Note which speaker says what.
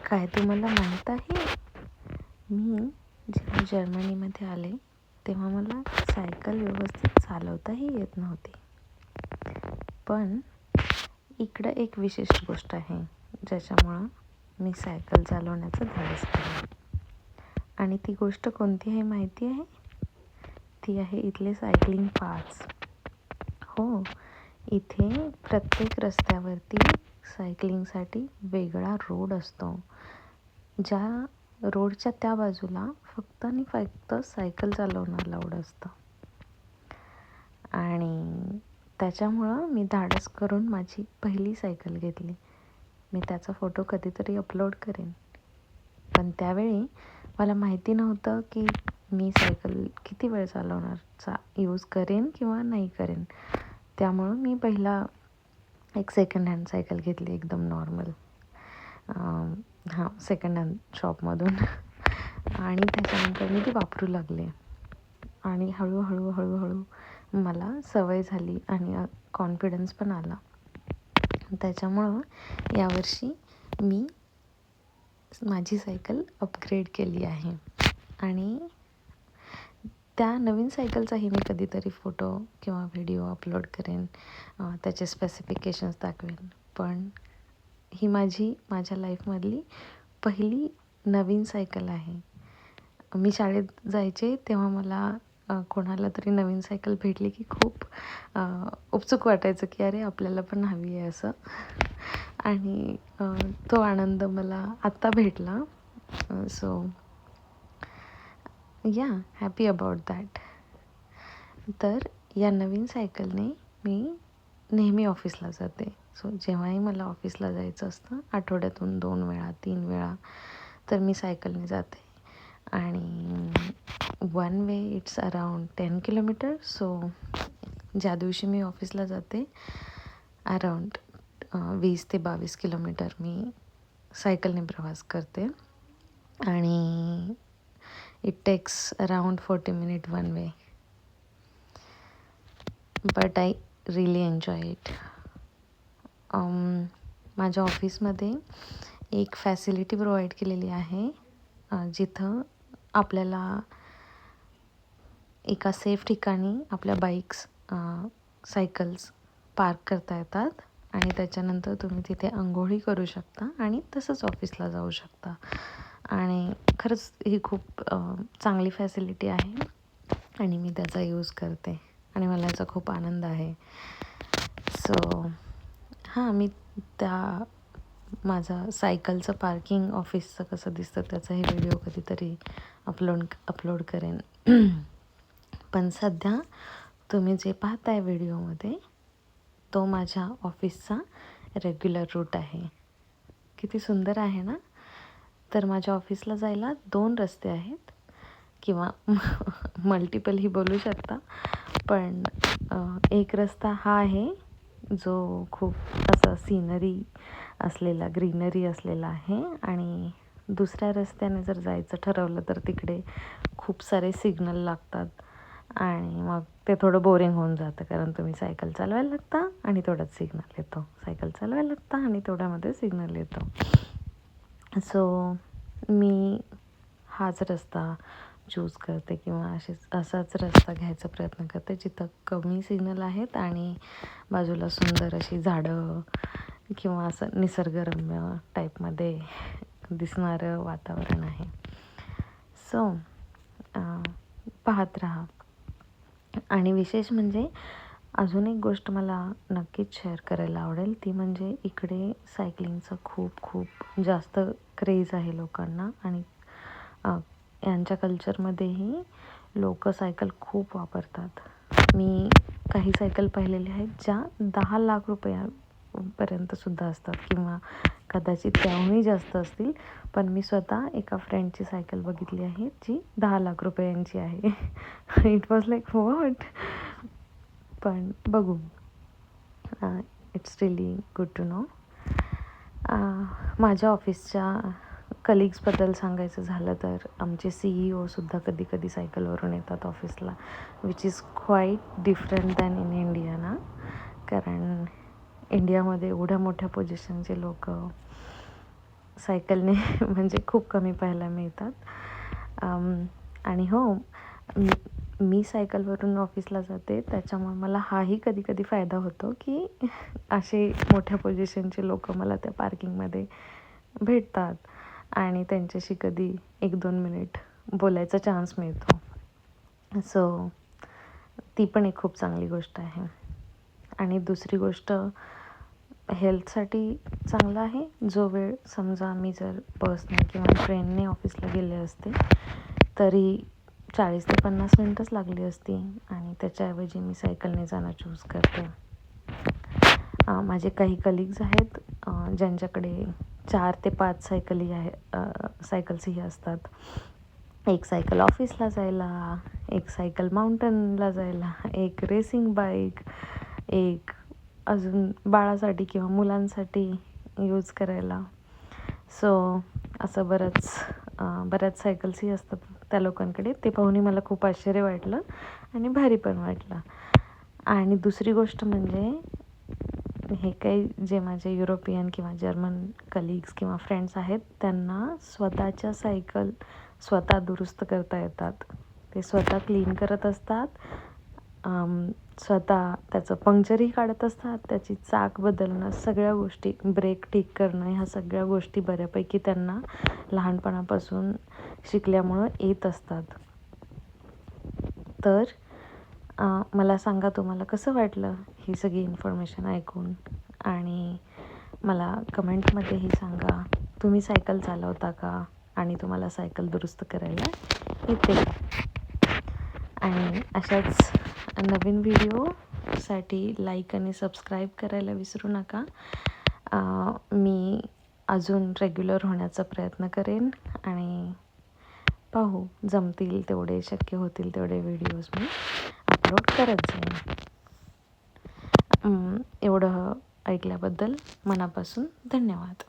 Speaker 1: काय तुम्हाला माहीत आहे, मी जेव्हा जर्मनीमध्ये आले तेव्हा मला सायकल व्यवस्थित चालवताही येत नव्हती. पण इकडं एक विशिष्ट गोष्ट आहे ज्याच्यामुळं मी सायकल चालवण्याचं धाडस केलं. आणि ती गोष्ट कोणती आहे माहिती आहे? ती आहे इथले सायकलिंग पाथ्स. हो, इथे प्रत्येक रस्त्यावरती सायकलिंगसाठी वेगळा रोड असतो. ज्या रोडच्या त्या बाजूला फक्त आणि फक्त सायकल चालवणं अलाउड असतं. आणि त्याच्यामुळं मी धाडस करून माझी पहिली सायकल घेतली. मी त्याचा फोटो कधीतरी अपलोड करेन. पण त्यावेळी मला माहिती नव्हतं की मी सायकल किती वेळ चालवणार, यूज करेन किंवा नाही करेन. त्यामुळं मी पहिला एक सेकंड हँड सायकल घेतली, एकदम नॉर्मल, सेकंड हँड शॉपमधून. आणि त्याच्यानंतर मी ती वापरू लागले आणि हळूहळू मला सवय झाली आणि कॉन्फिडन्स पण आला. त्याच्यामुळं यावर्षी मी माझी सायकल अपग्रेड केली आहे आणि त्या नवीन सायकलचाही मी कधीतरी फोटो किंवा व्हिडिओ अपलोड करेन, त्याचे स्पेसिफिकेशन्स दाखवेन. पण ही माझ्या लाईफमधली पहिली नवीन सायकल आहे. मी शाळेत जायचे तेव्हा मला कोणाला तरी नवीन सायकल भेटली की खूप उत्सुक वाटायचं की अरे आपल्याला पण हवी आहे असं. आणि तो आनंद मला आत्ता भेटला. सो या हॅपी अबाउट दॅट. तर या नवीन सायकलने मी नेहमी ऑफिसला जाते. सो जेव्हाही मला ऑफिसला जायचं असतं, आठवड्यातून 2 वेळा 3 वेळा, तर मी सायकलने जाते. आणि one way it's around 10 kilometre. So ज्या दिवशी मी ऑफिसला जाते अराउंड 20 ते 22 किलोमीटर मी सायकलने प्रवास करते. आणि it takes around 40 minute one way. But I really enjoy it. माझ्या ऑफिसमध्ये एक फॅसिलिटी प्रोव्हाइड केलेली आहे जिथं आपल्याला एका सेफ ठिकाणी आपल्या बाईक्स, सायकल्स पार्क करता येतात आणि त्याच्यानंतर तुम्ही तिथे अंघोळी करू शकता आणि तसंच ऑफिसला जाऊ शकता. आणि खरंच ही खूप चांगली फॅसिलिटी आहे आणि मी त्याचा यूज करते आणि मला याचा खूप आनंद आहे. सो मी माझा सायकलचं पार्किंग ऑफिसचं कसं दिसतं त्याचाही व्हिडिओ कधीतरी अपलोड करेन. पण सध्या तुम्ही जे पाहताय व्हिडिओमध्ये तो माझ्या ऑफिसचा रेग्युलर रूट आहे. किती सुंदर आहे ना? तर माझ्या ऑफिसला जायला 2 रस्ते आहेत किंवा मल्टिपलही बोलू शकता. पण एक रस्ता हा आहे जो खूप असं सीनरी असलेला, ग्रीनरी असलेला आहे. आणि दुसऱ्या रस्त्याने जर जायचं ठरवलं तर तिकडे खूप सारे सिग्नल लागतात आणि मग ते थोडं बोरिंग होऊन जातं, कारण तुम्ही सायकल चालवायला लागता आणि तेवढ्यात सिग्नल येतो, सायकल चालवायला लागता आणि तेवढ्यामध्ये सिग्नल येतो. सो मी हाच रस्ता चूज करते किंवा असाच रस्ता घ्यायचा प्रयत्न करते जिथं कमी सिग्नल आहेत आणि बाजूला सुंदर अशी झाडं किंवा असं निसर्गरम्य टाईपमध्ये दिसणारं वातावरण आहे. सो पाहत राहा. आणि विशेष म्हणजे अजून एक गोष्ट मला नक्कीच शेअर करायला आवडेल, ती म्हणजे इकडे सायकलिंगचं खूप जास्त क्रेज आहे लोकांना. आणि यांच्या कल्चरमध्येही लोक सायकल खूप वापरतात. मी काही सायकल पाहिलेल्या आहेत ज्या 10 लाख रुपयापर्यंतसुद्धा असतात किंवा कदाचित त्याहूनही जास्त असतील. पण मी स्वतः एका फ्रेंडची सायकल बघितली आहे जी 10 लाख रुपयांची आहे. It was like what. पण बघू, it's really good to know. माझ्या ऑफिसच्या कलिग्सबद्दल सांगायचं झालं तर आमचे CEO सुद्धा कधी सायकलवरून येतात ऑफिसला, which is quite different than in India ना. कारण इंडियामध्ये एवढ्या मोठ्या पोझिशनचे लोक सायकलने म्हणजे खूप कमी पाहायला मिळतात. आणि हो, मी सायकलवरून ऑफिसला जाते, त्याच्यामुळे मला हाही कधी कधी फायदा होतो की असे मोठ्या पोझिशनचे लोक मला त्या पार्किंगमध्ये भेटतात आणि त्यांच्याशी कधी 1-2 मिनिट बोलायचा चान्स मिळतो. सो ती पण एक खूप चांगली गोष्ट आहे. आणि दुसरी गोष्ट, हेल्थसाठी चांगलं आहे. जो वेळ समजा मी जर बसने किंवा ट्रेनने ऑफिसला गेले असते तरी 40 ते 50 मिनटंच लागली असती आणि त्याच्याऐवजी मी सायकलने जाणं चूज करते. माझे काही कलिग्ज आहेत ज्यांच्याकडे 4 ते 5 सायकल्सही असतात. एक सायकल ऑफिसला जायला, एक सायकल माउंटनला जायला, एक रेसिंग बाईक, एक अजून बाळासाठी किंवा मुलांसाठी यूज करायला. सो असं बऱ्याच सायकल्सही असतात त्या लोकांकडे. ते पाहूनही मला खूप आश्चर्य वाटलं आणि भारी पण वाटलं. आणि दुसरी गोष्ट म्हणजे, हे काही जे माझे युरोपियन किंवा जर्मन कलिग्स किंवा फ्रेंड्स आहेत त्यांना स्वतःच्या सायकल स्वतः दुरुस्त करता येतात. ते स्वतः क्लीन करत असतात, स्वतः त्याचं पंक्चरही काढत असतात, त्याची चाक बदलणं, सगळ्या गोष्टी, ब्रेक ठीक करणं, ह्या सगळ्या गोष्टी बऱ्यापैकी त्यांना लहानपणापासून शिकल्यामुळं येत असतात. तर मला सांगा तुम्हाला कसं वाटलं ही सगळी इन्फॉर्मेशन ऐकून. आणि मला कमेंटमध्येही सांगा, तुम्ही सायकल चालवता का आणि तुम्हाला सायकल दुरुस्त करायला येते. आणि अशाच नवीन व्हिडिओसाठी लाईक आणि सबस्क्राईब करायला विसरू नका. मी अजून रेग्युलर होण्याचा प्रयत्न करेन आणि पाहू, जमतील तेवढे, शक्य होतील तेवढे व्हिडिओज मी अपलोड करत जाईन. एवढं ऐकल्याबद्दल मनापासून धन्यवाद.